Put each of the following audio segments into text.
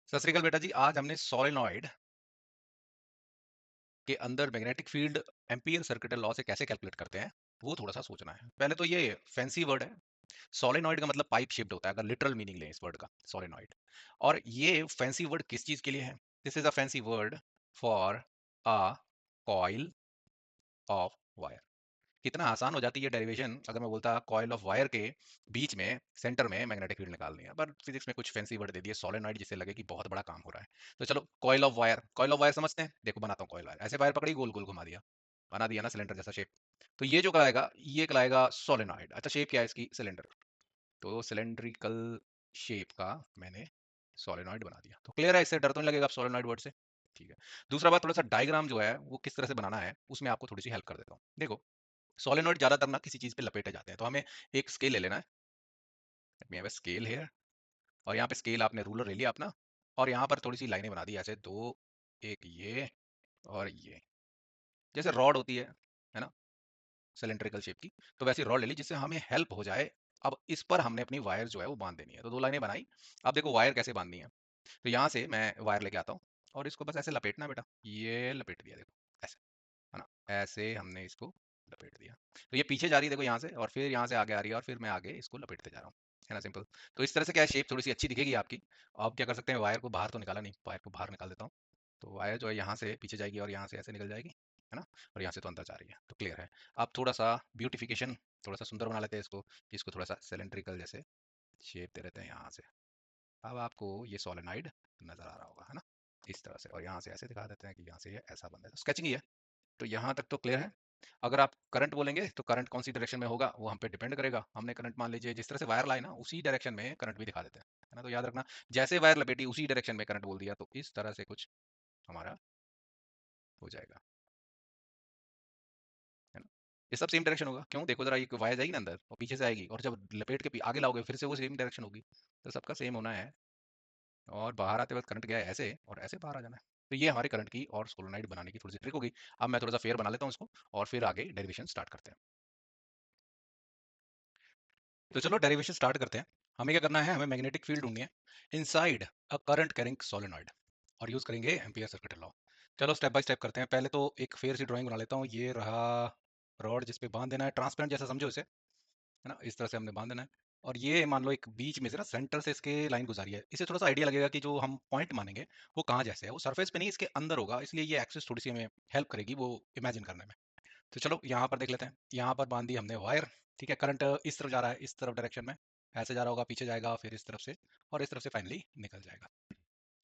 सत श्री अकाल बेटा जी। आज हमने सोलेनॉइड के अंदर magnetic field ampere circuital law से कैसे कैलकुलेट करते हैं वो थोड़ा सा सोचना है। पहले तो ये फैंसी वर्ड है। सोलेनॉइड का मतलब पाइप शेप्ड होता है, अगर लिटरल मीनिंग लें इस वर्ड का सोलेनॉइड। और ये फैंसी वर्ड किस चीज के लिए है? This is a fancy word for a coil of wire. कितना आसान हो जाती है डेरिवेशन अगर मैं बोलता कॉइल ऑफ वायर के बीच में सेंटर में मैग्नेटिक फील्ड निकालनी है, पर फिजिक्स में कुछ फैंसी वर्ड दे दिए सोलेनॉइड जिससे लगे कि बहुत बड़ा काम हो रहा है। तो चलो coil of wire, coil of wire समझते हैं। देखो बनाता हूँ कॉइल वायर, ऐसे वायर पकड़ी गोल गोल घुमा दिया, बना दिया ना सिलेंडर जैसा शेप। तो ये जो कहलाएगा, ये कहलाएगा सोलेनॉइड। अच्छा शेप क्या है इसकी? सिलेंडर। तो सिलेंड्रिकल शेप का मैंने सोलेनॉइड बना दिया। तो क्लियर है, इससे डर तो नहीं लगेगा आप सोलेनॉइड वर्ड से। ठीक है। दूसरा बात, थोड़ा सा डायग्राम जो है वो किस तरह से बनाना है उसमें आपको थोड़ी सी हेल्प कर देता हूँ। देखो सोलेनॉइड ज्यादातर ना किसी चीज पे लपेटे जाते हैं, तो हमें एक स्केल ले लेना है। Let me have a scale here. और यहाँ पे स्केल आपने रूलर ले लिया अपना, और यहाँ पर थोड़ी सी लाइनें बना दी ऐसे दो, एक ये और ये, जैसे रॉड होती है ना, सिलेंड्रिकल शेप की। तो वैसी रॉड ले ली जिससे हमें हेल्प हो जाए। अब इस पर हमने अपनी वायर जो है वो बांध देनी है। तो दो लाइनें बनाई। अब देखो वायर कैसे बांधनी है। तो यहाँ से मैं वायर लेके आता हूँ और इसको बस ऐसे लपेटना बेटा, ये लपेट दिया देखो, ऐसे, है ना, ऐसे हमने इसको लपेट दिया। तो ये पीछे जा रही है देखो यहाँ से, और फिर यहाँ से आगे आ रही है, और फिर मैं आगे इसको लपेटते जा रहा हूँ, है ना, सिंपल। तो इस तरह से क्या है, शेप थोड़ी सी अच्छी दिखेगी आपकी। अब क्या कर सकते हैं, वायर को बाहर तो निकाला नहीं, वायर को बाहर निकाल देता हूँ। तो वायर जो है यहाँ से पीछे जाएगी और यहाँ से ऐसे निकल जाएगी, है ना, और यहाँ से तो अंदर जा रही है। तो क्लियर है। अब थोड़ा सा ब्यूटिफिकेशन, थोड़ा सा सुंदर बना लेते हैं इसको। इसको थोड़ा सा सिलेंड्रिकल जैसे शेप दे देते हैं यहाँ से। अब आपको ये सोलेनाइड नजर आ रहा होगा, है ना, इस तरह से। और यहाँ से ऐसे दिखा देते हैं कि यहाँ से ये ऐसा बन जाता है। स्केचिंग ही है। तो यहाँ तक तो क्लियर है। अगर आप करंट बोलेंगे तो करंट कौन सी डायरेक्शन में होगा वो हम पे डिपेंड करेगा। हमने करंट मान लीजिए जिस तरह से वायर लाए ना उसी डायरेक्शन में करंट भी दिखा देते हैं, है ना। तो याद रखना, जैसे वायर लपेटी उसी डायरेक्शन में करंट बोल दिया, तो इस तरह से कुछ हमारा हो जाएगा, है ना। ये सब सेम डायरेक्शन होगा। क्यों? देखो जरा, ये वायर जाएगी ना अंदर और पीछे से आएगी, और जब लपेट के आगे लाओगे फिर से वो सेम डायरेक्शन होगी। तो सबका सेम होना है। और बाहर आते वक्त करंट गया है ऐसे, और ऐसे बाहर आ जाना है। तो ये हमारे करंट की और सोलोनाइड बनाने की थोड़ी सी ट्रिक होगी। अब मैं थोड़ा सा फेयर बना लेता हूँ इसको, और फिर आगे डेरिवेशन स्टार्ट करते हैं। तो चलो डेरिवेशन स्टार्ट करते हैं। हमें क्या करना है, हमें मैग्नेटिक फील्ड ढूंढनी है inside a current carrying solenoid, और यूज करेंगे एम्पियर सर्किट लॉ। चलो स्टेप बाय स्टेप करते हैं। पहले तो एक फेयर सी ड्राइंग बना लेता हूँ। ये रहा रॉड जिस पे बांध देना है, ट्रांसपेरेंट जैसा समझो इसे, है ना, इस तरह से हमने बांध देना है। और ये मान लो एक बीच में से ना सेंटर से इसके लाइन गुजारी है। इससे थोड़ा सा आइडिया लगेगा कि जो हम पॉइंट मानेंगे वो कहाँ जैसे है। वो सरफेस पे नहीं, इसके अंदर होगा, इसलिए ये एक्सेस थोड़ी सी हमें हेल्प करेगी वो इमेजिन करने में। तो चलो यहाँ पर देख लेते हैं। यहाँ पर बांध दी हमने वायर। ठीक है, करंट इस तरफ जा रहा है, इस तरफ डायरेक्शन में ऐसे जा रहा होगा, पीछे जाएगा, फिर इस तरफ से, और इस तरफ से फाइनली निकल जाएगा।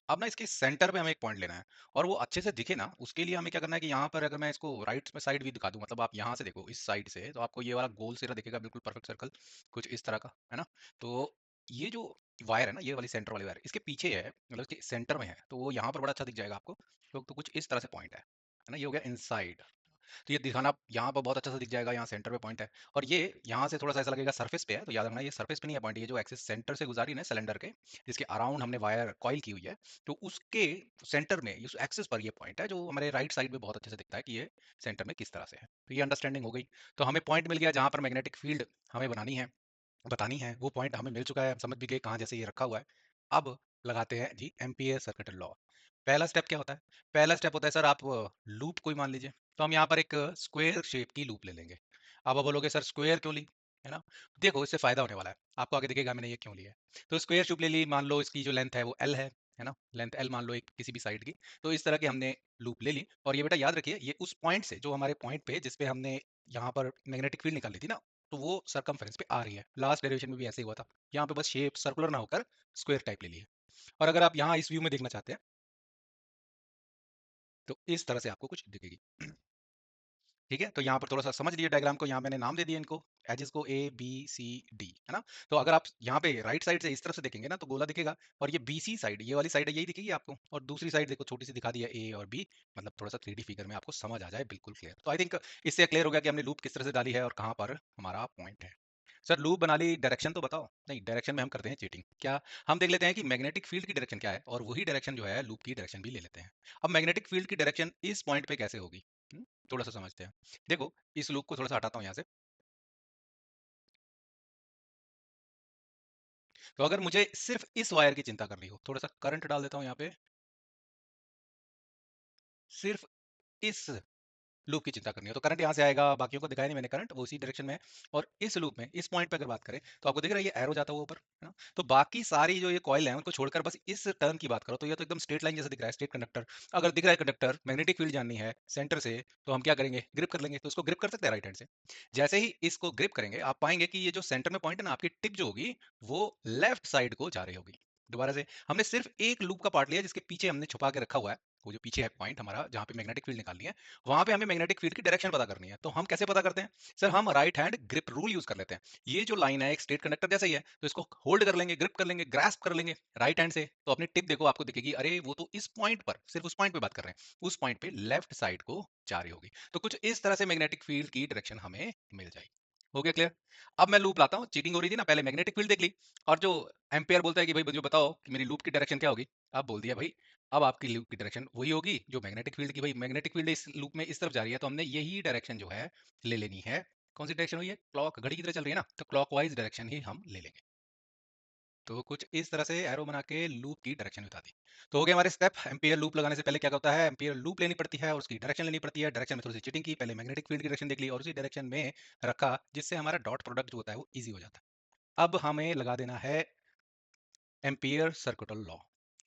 अब ना इसके सेंटर पे हमें एक पॉइंट लेना है, और वो अच्छे से दिखे ना उसके लिए हमें क्या करना है कि यहाँ पर अगर मैं इसको राइट में साइड भी दिखा दूं, मतलब आप यहाँ से देखो इस साइड से, तो आपको ये वाला गोल सिरा दिखेगा, बिल्कुल परफेक्ट सर्कल, कुछ इस तरह का, है ना। तो ये जो वायर है ना, ये वाली सेंटर वाली वायर इसके पीछे है, मतलब इसके सेंटर में है, तो वो यहाँ पर बड़ा अच्छा दिख जाएगा आपको। तो कुछ इस तरह से पॉइंट है ना, ये हो गया इनसाइड। तो ये दिखाना यहाँ पर बहुत अच्छा सा दिख जाएगा, यहाँ सेंटर पे पॉइंट है। और ये यहाँ से थोड़ा सा ऐसा लगेगा सरफेस पे है, तो याद रखना ये सरफेस पे नहीं है पॉइंट, ये जो एक्सिस सेंटर से गुजारी ना सिलेंडर के, जिसके अराउंड हमने वायर कॉइल की हुई है, तो उसके सेंटर में इस एक्सिस पर ये पॉइंट है, जो हमारे राइट साइड में बहुत अच्छे से दिखता है कि ये सेंटर में किस तरह से है। तो ये अंडरस्टैंडिंग हो गई। तो हमें पॉइंट मिल गया जहाँ पर मैग्नेटिक फील्ड हमें बनानी है, बतानी है। वो पॉइंट हमें मिल चुका है, हम समझ भी गए कहाँ जैसे ये रखा हुआ है। अब लगाते हैं जी एम्पियर सर्किट लॉ। पहला स्टेप क्या होता है? पहला स्टेप होता है सर, आप लूप कोई मान लीजिए। तो हम यहाँ पर एक स्क्वायर शेप की लूप ले लेंगे। अब आप बोलोगे सर स्क्वायर क्यों ली, है ना। देखो इससे फायदा होने वाला है, आपको आगे दिखेगा मैंने ये क्यों लिया है। तो स्क्वायर शेप ले ली, मान लो इसकी जो लेंथ है वो एल है ना, लेंथ एल मान लो एक किसी भी साइड की। तो इस तरह के हमने लूप ले ली, और ये बेटा याद रखिए ये उस पॉइंट से, जो हमारे पॉइंट पे जिस पे हमने यहाँ पर मैग्नेटिक फील्ड निकाली थी ना, तो वो सरकमफेरेंस पे आ रही है। लास्ट डेरिवेशन में भी ऐसे ही हुआ था। यहाँ पे बस शेप सर्कुलर ना होकर स्क्वायर टाइप ले ली है। और अगर आप यहाँ इस व्यू में देखना चाहते हैं तो इस तरह से आपको कुछ दिखेगी। ठीक है, तो यहाँ पर थोड़ा सा समझ लिए डायग्राम को। यहाँ मैंने नाम दे दिए इनको, एजेस को ए बी सी डी, है ना। तो अगर आप यहाँ पे राइट साइड से इस तरफ से देखेंगे ना, तो गोला दिखेगा, और ये बी सी साइड, ये वाली साइड है, यही दिखेगी आपको। और दूसरी साइड देखो छोटी सी दिखा दी है ए और बी, मतलब थोड़ा सा 3D फिगर में आपको समझ आ जाए बिल्कुल क्लियर। तो आई थिंक इससे क्लियर हो गया कि हमने लूप किस तरह से डाली है और कहाँ पर हमारा पॉइंट है। सर लूप बना ली, डायरेक्शन तो बताओ। नहीं, डायरेक्शन में हम करते हैं चीटिंग। क्या? हम देख लेते हैं कि मैग्नेटिक फील्ड की डायरेक्शन क्या है, और वही डायरेक्शन जो है लूप की डायरेक्शन भी ले लेते हैं। अब मैग्नेटिक फील्ड की डायरेक्शन इस पॉइंट पे कैसे होगी, थोड़ा सा समझते हैं। देखो इस लूप को थोड़ा सा हटाता हूँ यहाँ से। तो अगर मुझे सिर्फ इस वायर की चिंता करनी हो, थोड़ा सा करंट डाल देता हूँ यहाँ पे, सिर्फ इस लूप की चिंता करनी है तो करंट यहाँ से आएगा, बाकियों को दिखाया नहीं मैंने करंट, वो उसी डायरेक्शन में है। और इस लूप में इस पॉइंट पे अगर बात करें तो आपको दिख रहा है ये एरो जाता हुआ ऊपर, है ना? तो बाकी सारी जो ये कॉइल है उनको छोड़कर बस इस टर्न की बात करो तो ये तो एकदम स्ट्रेट लाइन जैसा दिख रहा है, स्ट्रेट कंडक्टर। अगर दिख रहा है कंडक्टर, मैग्नेटिक फील्ड जाननी है सेंटर से, तो हम क्या करेंगे, ग्रिप कर लेंगे। तो इसको ग्रिप कर सकते हैं राइट हैंड से। जैसे ही इसको ग्रिप करेंगे आप पाएंगे कि ये जो सेंटर में पॉइंट है ना, आपकी टिप जो होगी वो लेफ्ट साइड को जा रही होगी। दोबारा से, हमने सिर्फ एक लूप का पार्ट लिया जिसके पीछे हमने छुपा के रखा हुआ है, वो जो पीछे है पॉइंट हमारा जहाँ पे मैग्नेटिक फील्ड निकालनी है, वहां पे हमें मैग्नेटिक फील्ड की डायरेक्शन पता करनी है। तो हम कैसे पता करते हैं? सर हम right hand grip rule use कर लेते हैं। ये जो लाइन है एक स्ट्रेट कंडक्टर जैसा ही है, तो इसको होल्ड कर लेंगे, ग्रिप कर लेंगे, ग्रास्प कर लेंगे राइट हैंड से। तो अपनी टिप देखो, आपको दिखेगी, अरे वो तो इस पॉइंट पर, सिर्फ उस पॉइंट पे बात कर रहे हैं, उस पॉइंट पे लेफ्ट साइड को जा रही होगी। तो कुछ इस तरह से मैग्नेटिक फील्ड की डायरेक्शन हमें मिल जाएगी। हो गया क्लियर? अब मैं लूप लाता हूँ, चीटिंग हो रही थी ना, पहले मैग्नेटिक फील्ड देख ली, और जो एम्पेयर बोलता है कि भाई मुझे बताओ कि मेरी लूप की डायरेक्शन क्या होगी। अब बोल दिया भाई, अब आपकी लूप की डायरेक्शन वही होगी जो मैग्नेटिक फील्ड की, भाई मैग्नेटिक फील्ड इस लूप में इस तरफ जा रही है तो हमने यही डायरेक्शन जो है ले लेनी है। कौन सी डायरेक्शन हुई है? क्लॉक, घड़ी की तरह चल रही है ना, तो क्लॉकवाइज डायरेक्शन ही हम ले लेंगे। तो कुछ इस तरह से एरो बना के लूप की डायरेक्शन बता दी। तो हो गया हमारे स्टेप। एम्पियर लूप लगाने से पहले क्या होता है, एम्पियर लूप लेनी पड़ती है और उसकी डायरेक्शन लेनी पड़ती है। डायरेक्शन में थोड़ी सी चीटिंग की, पहले मैग्नेटिक फील्ड की डायरेक्शन देख ली और उसी डायरेक्शन में रखा, जिससे हमारा डॉट प्रोडक्ट जो होता है वो ईजी हो जाता है। अब हमें लगा देना है एम्पियर सर्किटल लॉ।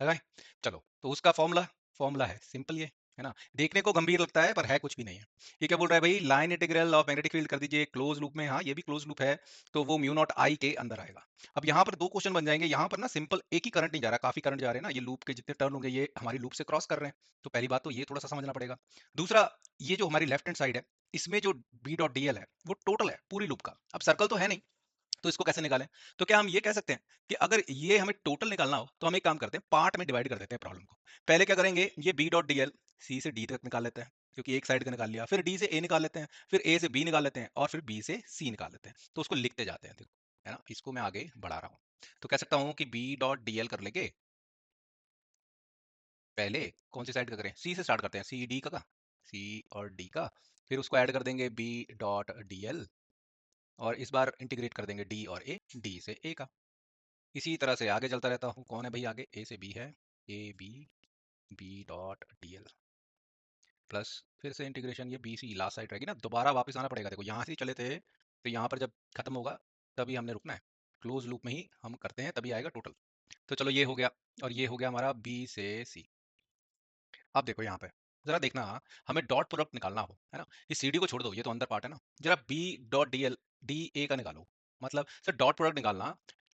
लगाए? चलो, तो उसका फॉर्मूला, फॉर्मूला है सिंपल, ये है ना, देखने को गंभीर लगता है पर है कुछ भी नहीं है। ये क्या बोल रहा है भाई, line integral of magnetic field कर दीजिए क्लोज लूप में। हाँ, ये भी क्लोज लूप है, तो वो म्यू नॉट आई के अंदर आएगा। अब यहाँ पर दो क्वेश्चन बन जाएंगे। यहाँ पर ना सिंपल एक ही करंट नहीं जा रहा, काफी करंट जा रहे हैं ना, ये लूप के जितने टर्न होंगे ये हमारी लूप से क्रॉस कर रहे हैं। तो पहली बात तो ये थोड़ा सा समझना पड़ेगा। दूसरा, ये जो हमारी लेफ्ट हैंड साइड है, इसमें जो बी डॉट डी एल है वो टोटल है पूरी लूप का। अब सर्कल तो है नहीं, तो इसको कैसे निकालें? तो क्या हम ये कह सकते हैं कि अगर ये हमें टोटल निकालना हो तो हम एक काम करते हैं, पार्ट में डिवाइड कर देते हैं प्रॉब्लम को। पहले क्या करेंगे, ये B dot D L C से डी तक निकाल लेते हैं, क्योंकि एक साइड का निकाल लिया। फिर डी से ए निकाल लेते हैं, फिर ए से बी निकाल लेते हैं, और फिर बी से सी निकाल लेते हैं। तो उसको लिखते जाते हैं, देखो, है ना, इसको मैं आगे बढ़ा रहा हूँ। तो कह सकता हूँ कि बी डॉट डी एल कर लेंगे। पहले कौन सी साइड का करें, सी से स्टार्ट करते हैं, सी डी का, सी और डी का। फिर उसको ऐड कर देंगे बी डॉट डी एल, और इस बार इंटीग्रेट कर देंगे डी और ए, डी से ए का। इसी तरह से आगे चलता रहता हूँ। कौन है भाई आगे? ए से बी है, A B, B dot D L plus, फिर से इंटीग्रेशन, ये बी सी लास्ट साइड रहेगी ना, दोबारा वापस आना पड़ेगा। देखो यहाँ से ही चले थे, तो यहाँ पर जब खत्म होगा तभी हमने रुकना है। क्लोज लूप में ही हम करते हैं, तभी आएगा टोटल। तो चलो ये हो गया, और ये हो गया हमारा बी से सी। अब देखो यहाँ पे जरा देखना, हमें डॉट प्रोडक्ट निकालना हो, है ना, ये सी डी को छोड़ दो, ये तो अंदर पार्ट है ना। जरा B dot D L D A का निकालो। मतलब सर डॉट प्रोडक्ट निकालना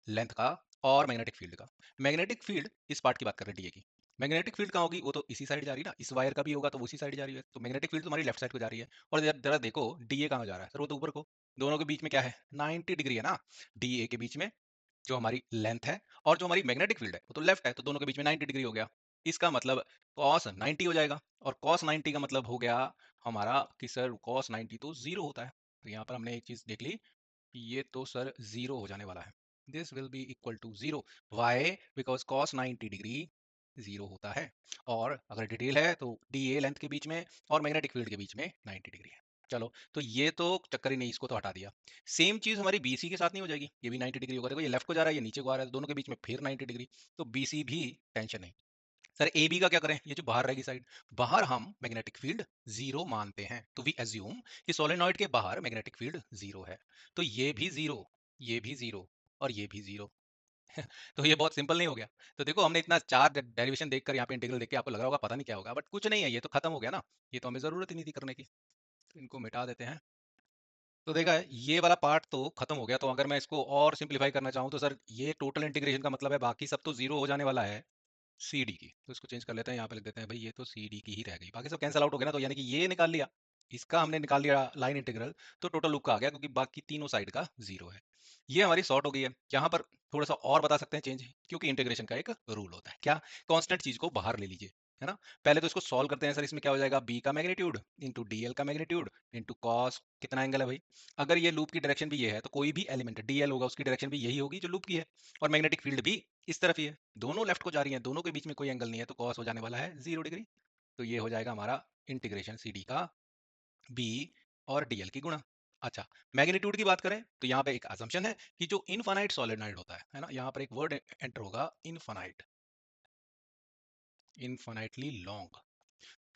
लेंथ का और मैग्नेटिक फील्ड का। मैग्नेटिक फील्ड इस पार्ट की बात कर रहे हैं, डीए की। मैग्नेटिक फील्ड कहाँ होगी, वो तो इसी साइड जा रही है ना, इस वायर का भी होगा तो वो उसी साइड जा रही है, तो मैग्नेटिक फील्ड तुम्हारी लेफ्ट साइड को जा रही है। और जरा जरा देखो डीए कहाँ जा रहा है, सर वो तो ऊपर को। दोनों के बीच में क्या है, 90 डिग्री है ना, डीए के बीच में जो हमारी लेंथ है और जो हमारी मैग्नेटिक फील्ड है वो तो लेफ्ट है, तो दोनों के बीच में 90 डिग्री हो गया। इसका मतलब cos 90 हो जाएगा, और cos 90 का मतलब हो गया हमारा कि सर cos 90 तो जीरो होता है। तो यहाँ पर हमने एक चीज देख ली कि ये तो सर जीरो हो जाने वाला है, this will be equal to zero. Why? Because cos 90 degree zero होता है, और अगर डिटेल है तो डी ए लेंथ के बीच में और मैग्नेटिक फील्ड के बीच में 90 डिग्री है। चलो, तो ये तो चक्कर ही नहीं, इसको तो हटा दिया। सेम चीज हमारी बीसी के साथ नहीं हो जाएगी, ये भी 90 डिग्री होगा। देखो ये लेफ्ट को जा रहा है, ये नीचे को आ रहा है, दोनों के बीच में फिर 90 डिग्री, तो बीसी भी टेंशन नहीं। सर ए बी का क्या करें, ये जो बाहर रहेगी साइड, बाहर हम मैग्नेटिक फील्ड जीरो मानते हैं, तो वी एज्यूम कि सोलेनॉइड के बाहर मैग्नेटिक फील्ड जीरो है। तो ये भी जीरो, ये भी जीरो, और ये भी जीरो। तो ये बहुत सिंपल नहीं हो गया? तो देखो हमने इतना चार डेरिवेशन देखकर, यहाँ पे इंटीग्रल देख के आपको लग रहा होगा पता नहीं क्या होगा, बट कुछ नहीं है, ये तो खत्म हो गया ना। ये तो हमें जरूरत ही नहीं थी करने की, तो इनको मिटा देते हैं। तो देखा है, ये वाला पार्ट तो खत्म हो गया। तो अगर मैं इसको और सिंप्लीफाई करना चाहूँ तो सर ये टोटल इंटीग्रेशन का मतलब है बाकी सब तो जीरो हो जाने वाला है, सी डी की। तो इसको चेंज कर लेते हैं, यहाँ पे लिख देते हैं भाई ये तो सी डी की ही रह गई, बाकी सब कैंसिल आउट हो गया ना। तो यानी कि ये निकाल लिया, इसका हमने निकाल लिया लाइन इंटीग्रल, तो टोटल लूप का आ गया, क्योंकि बाकी तीनों साइड का जीरो है। ये हमारी सॉर्ट हो गई है। यहाँ पर थोड़ा सा और बता सकते हैं चेंज, क्योंकि इंटीग्रेशन का एक रूल होता है क्या, कांस्टेंट चीज को बाहर ले लीजिए, है ना। पहले तो इसको सॉल्व करते हैं सर, इसमें क्या हो जाएगा, बी का मैग्नीट्यूड इंटू डी एल का मैग्नीट्यूड इंटू कॉस, कितना एंगल है भाई। अगर ये लूप की डायरेक्शन भी ये है तो कोई भी एलिमेंट डी एल होगा उसकी डायरेक्शन भी यही होगी जो लूप की है, और मैग्नेटिक फील्ड भी इस तरफ ही है, दोनों लेफ्ट को जा रही हैं, दोनों के बीच में कोई एंगल नहीं है, तो कॉस हो जाने वाला है 0 डिग्री। तो ये हो जाएगा हमारा इंटीग्रेशन सी डी का बी और डी एल की गुणा। अच्छा, मैग्नीट्यूड की बात करें तो यहाँ पे एक असम्पशन है कि जो इनफाइनाइट सोलेनॉइड होता है ना, यहाँ पर एक वर्ड एंटर होगा, इनफाइनाइट, इनफाइनाइटली लॉन्ग,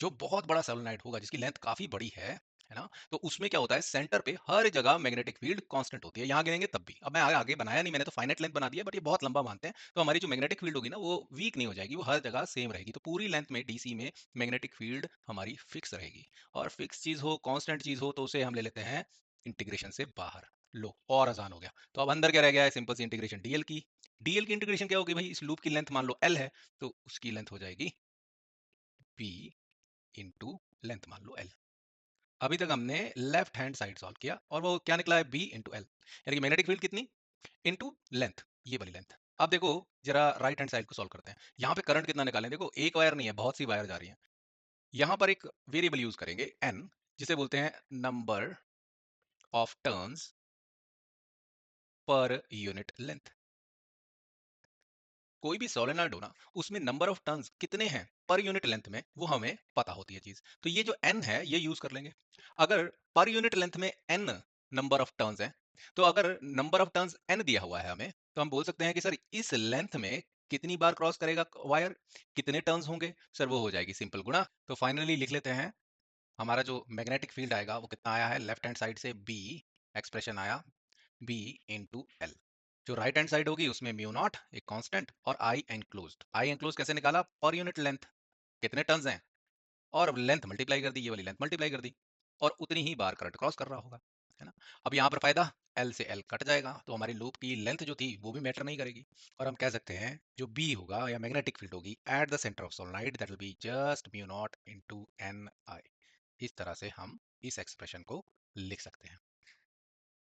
जो बहुत बड़ा सोलेनॉइड होगा जिसकी लेंथ काफी बड़ी है ना, तो उसमें क्या होता है, सेंटर पे हर जगह मैग्नेटिक फील्ड कांस्टेंट होती है। यहाँ गिनेंगे तब भी, अब मैं आगे आगे बनाया नहीं मैंने, तो फाइनाइट लेंथ बना दिया, बट ये बहुत लंबा मानते हैं, तो हमारी जो मैग्नेटिक फील्ड होगी ना वो वीक नहीं हो जाएगी, वो हर जगह सेम रहेगी, तो पूरी लेंथ में डीसी में मैग्नेटिक फील्ड हमारी फिक्स रहेगी। और फिक्स चीज हो, कांस्टेंट चीज हो, तो उसे हम ले लेते हैं इंटीग्रेशन से बाहर। लो, और आसान हो गया। तो अब अंदर क्या रह गया है, सिंपल सी इंटीग्रेशन डीएल की। डीएल की इंटीग्रेशन क्या होगी भाई, इस लूप की लेंथ मान लो एल है, तो उसकी लेंथ हो जाएगी पी इंटू लेंथ मान लो एल। अभी तक हमने लेफ्ट हैंड साइड सॉल्व किया और वो क्या निकला है, बी इंटू एल, यानी कि मैग्नेटिक फील्ड कितनी, इंटू लेंथ, ये वाली लेंथ। अब देखो जरा राइट हैंड साइड को सॉल्व करते हैं। यहाँ पे करंट कितना निकालें, देखो एक वायर नहीं है, बहुत सी वायर जा रही है। यहाँ पर एक वेरिएबल यूज करेंगे एन, जिसे बोलते हैं number of turns per unit length. कोई भी सोलेनॉइड हो ना, उसमें नंबर ऑफ टर्न्स कितने हैं पर यूनिट लेंथ में, वो हमें पता होती है चीज, तो ये जो एन है ये यूज कर लेंगे। अगर पर यूनिट लेंथ में एन नंबर ऑफ टर्न्स है, तो अगर नंबर ऑफ टर्न्स एन दिया हुआ है हमें, तो हम बोल सकते हैं कि सर इस लेंथ में कितनी बार क्रॉस करेगा वायर, कितने टर्न्स होंगे, सर वो हो जाएगी सिंपल गुणा। तो फाइनली लिख लेते हैं, हमारा जो मैग्नेटिक फील्ड आएगा वो कितना आया है, लेफ्ट हैंड साइड से बी, एक्सप्रेशन आया बी इंटू एल। जो राइट हैंड साइड होगी उसमें म्यू नॉट एक कांस्टेंट, और आई एनक्लोज्ड, आई एनक्लोज कैसे निकाला, पर यूनिट लेंथ, कितने टर्न्स हैं, और लेंथ मल्टीप्लाई कर दी, ये वाली लेंथ मल्टीप्लाई कर दी, और उतनी ही बार करंट क्रॉस कर रहा होगा, है ना। अब यहाँ पर फायदा, एल से एल कट जाएगा, तो हमारी लूप की लेंथ जो थी वो भी मैटर नहीं करेगी। और हम कह सकते हैं जो बी होगा या मैग्नेटिक फील्ड होगी at the centre of solenoid, that will be just mu naught into N I. इस तरह से हम इस एक्सप्रेशन को लिख सकते हैं।